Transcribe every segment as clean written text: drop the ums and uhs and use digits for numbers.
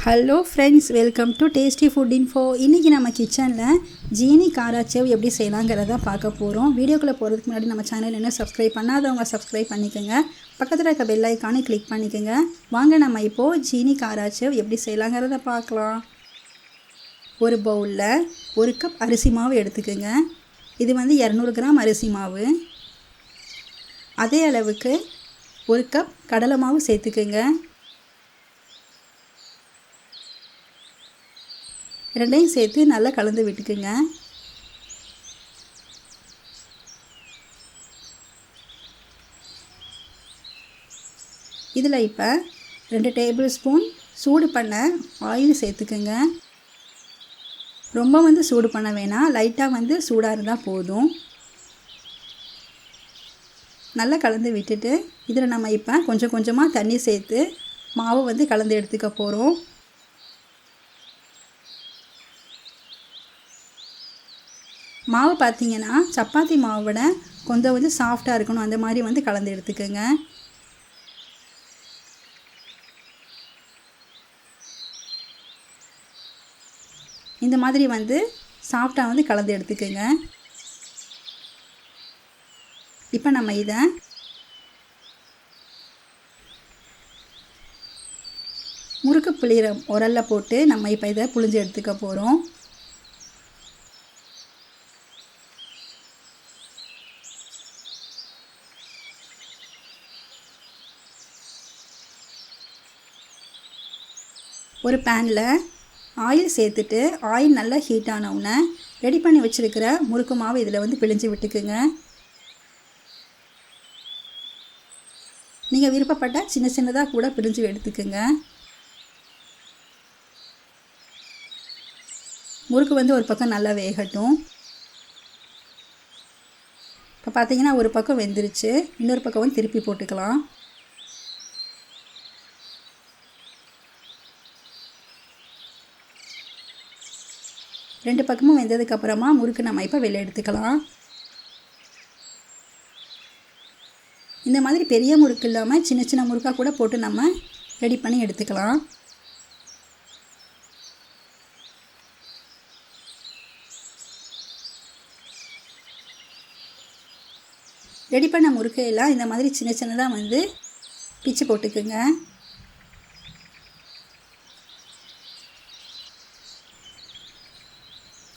Hello friends, welcome to tasty food info. இன்றைக்கி நம்ம கிச்சனில் ஜீனி காராச்சேவ் எப்படி செய்யலாங்கிறத பார்க்க போகிறோம். வீடியோக்குள்ளே போகிறதுக்கு முன்னாடி நம்ம சேனல் இன்னும் சப்ஸ்கிரைப் பண்ணாதவங்க சப்ஸ்கிரைப் பண்ணிக்கோங்க. பக்கத்தில் இருக்க பெல் ஐக்கானை கிளிக் பண்ணிக்கோங்க. வாங்க நம்ம இப்போது ஜீனி காராச்சேவ் எப்படி செய்யலாங்கிறத பார்க்கலாம். ஒரு பவுலில் 1 கப் அரிசி மாவு எடுத்துக்கோங்க. இது 200 கிராம் அரிசி மாவு. அதே அளவுக்கு 1 கப் கடலை மாவு சேர்த்துக்குங்க. ரெண்டையும் சேர்த்து நல்லா கலந்து விட்டுக்குங்க. இதில் இப்போ 2 டேபிள் ஸ்பூன் சூடு பண்ண ஆயில் சேர்த்துக்குங்க. ரொம்ப சூடு பண்ண வேணாம், லைட்டாக சூடாக இருந்தால் போதும். நல்லா கலந்து விட்டுட்டு இதில் நம்ம இப்போ கொஞ்சம் கொஞ்சமாக தண்ணி சேர்த்து மாவு கலந்து எடுத்துக்க போகிறோம். மாவு பார்த்திங்கன்னா சப்பாத்தி மாவை விட கொஞ்சம் சாஃப்டாக இருக்கணும், அந்த மாதிரி கலந்து எடுத்துக்கோங்க. இந்த மாதிரி சாஃப்டாக கலந்து எடுத்துக்கோங்க. இப்போ நம்ம இதை முறுக்கு புளிகிற உரலில் போட்டு நம்ம இப்போ இதை புளிஞ்சு எடுத்துக்க போகிறோம். ஒரு பேனில் ஆயில் சேர்த்துட்டு ஆயில் நல்லா ஹீட் ஆனவுடனே ரெடி பண்ணி வச்சுருக்கிற முறுக்கு மாவு இதில் பிழிஞ்சு விட்டுக்குங்க. நீங்கள் விருப்பப்பட்ட சின்ன சின்னதாக கூட பிழிஞ்சு எடுத்துக்குங்க. முறுக்கு ஒரு பக்கம் நல்லா வேகட்டும். இப்போ பார்த்தீங்கன்னா ஒரு பக்கம் வெந்துருச்சு, இன்னொரு பக்கம் திருப்பி போட்டுக்கலாம். ரெண்டு பக்கமும் வெந்ததுக்கப்புறமா முறுக்கு நம்ம இப்போ வெளியே எடுத்துக்கலாம். இந்த மாதிரி பெரிய முறுக்கு இல்லாமல் சின்ன சின்ன முறுக்காக கூட போட்டு நம்ம ரெடி பண்ணி எடுத்துக்கலாம். ரெடி பண்ண முறுக்கையெல்லாம் இந்த மாதிரி சின்ன சின்னதாக பிச்சு போட்டுக்குங்க.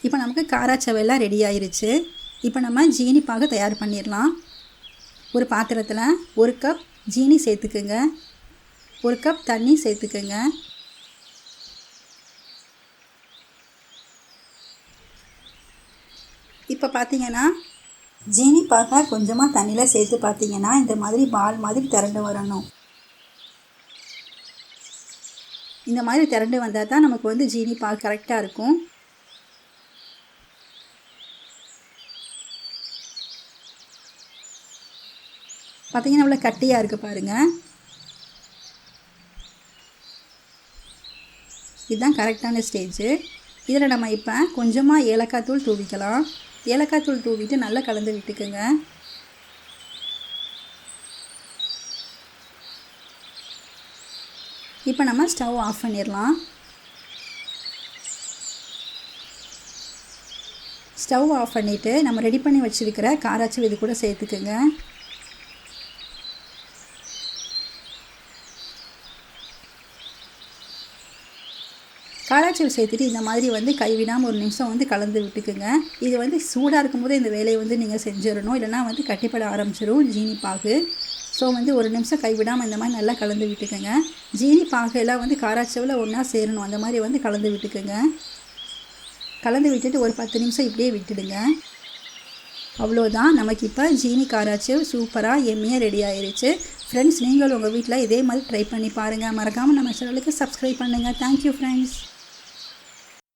இப்போ நமக்கு காராச்சேவெல்லாம் ரெடி ஆயிருச்சு. இப்போ நம்ம ஜீனி பாகு தயார் பண்ணிடலாம். ஒரு பாத்திரத்தில் 1 கப் ஜீனி சேர்த்துக்குங்க. 1 கப் தண்ணி சேர்த்துக்குங்க. இப்போ பார்த்தீங்கன்னா ஜீனி பாகை கொஞ்சமாக தண்ணியில் சேர்த்து பார்த்தீங்கன்னா இந்த மாதிரி பால் மாதிரி திரண்டு வரணும். இந்த மாதிரி திரண்டு வந்தால் தான் நமக்கு ஜீனி பாகு கரெக்டாக இருக்கும். பார்த்தீங்கன்னா இவ்வளோ கட்டியாக இருக்குது பாருங்கள். இதுதான் கரெக்டான ஸ்டேஜு. இதில் நம்ம இப்போ கொஞ்சமாக ஏலக்காய் தூள் தூவிக்கலாம். ஏலக்காய் தூள் தூவிட்டு நல்லா கலந்து விட்டுக்குங்க. இப்போ நம்ம ஸ்டவ் ஆஃப் பண்ணிடலாம். ஸ்டவ் ஆஃப் பண்ணிவிட்டு நம்ம ரெடி பண்ணி வச்சுருக்கிற காராச்சேவ் இது கூட சேர்த்துக்குங்க. காராச்சேவ் சேர்த்துட்டு இந்த மாதிரி கைவிடாமல் 1 நிமிஷம் கலந்து விட்டுக்குங்க. இது சூடாக இருக்கும்போது இந்த வேலையை நீங்கள் செஞ்சிடணும், இல்லைனா கட்டிப்பட ஆரம்பிச்சிடும் ஜீனி பாகு. ஸோ 1 நிமிஷம் கைவிடாமல் இந்த மாதிரி நல்லா கலந்து விட்டுக்குங்க. ஜீனி பாகு எல்லாம் காராச்சேவில் ஒன்றா சேரணும், அந்த மாதிரி கலந்து விட்டுக்குங்க. கலந்து விட்டுட்டு ஒரு 10 நிமிஷம் இப்படியே விட்டுடுங்க. அவ்வளோதான், நமக்கு இப்போ ஜீனி காராச்சேவ் சூப்பராக எம்மியாக ரெடி ஆயிடுச்சு. ஃப்ரெண்ட்ஸ், நீங்களும் உங்கள் வீட்டில் இதே மாதிரி ட்ரை பண்ணி பாருங்கள். மறக்காமல் நம்ம சேனலுக்கு சப்ஸ்கிரைப் பண்ணுங்கள். Thank you friends.